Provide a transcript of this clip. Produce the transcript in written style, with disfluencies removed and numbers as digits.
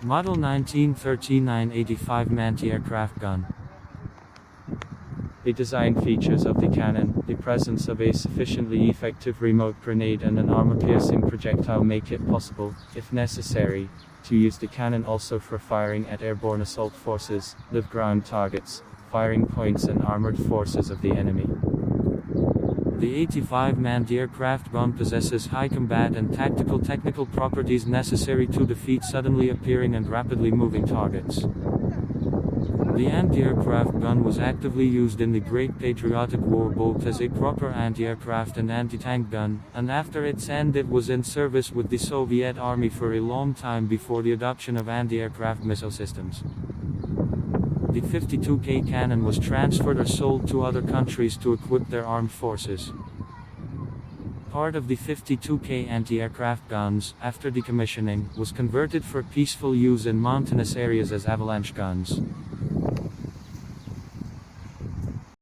Model 1939-85 anti-aircraft gun. The design features of the cannon, the presence of a sufficiently effective remote grenade and an armor-piercing projectile make it possible, if necessary, to use the cannon also for firing at airborne assault forces, live ground targets, firing points and armored forces of the enemy. The 85 anti-aircraft gun possesses high combat and tactical technical properties necessary to defeat suddenly appearing and rapidly moving targets. The anti-aircraft gun was actively used in the Great Patriotic War both as a proper anti-aircraft and anti-tank gun, and after its end it was in service with the Soviet Army for a long time before the adoption of anti-aircraft missile systems. The 52K cannon was transferred or sold to other countries to equip their armed forces. Part of the 52K anti-aircraft guns, after decommissioning, was converted for peaceful use in mountainous areas as avalanche guns.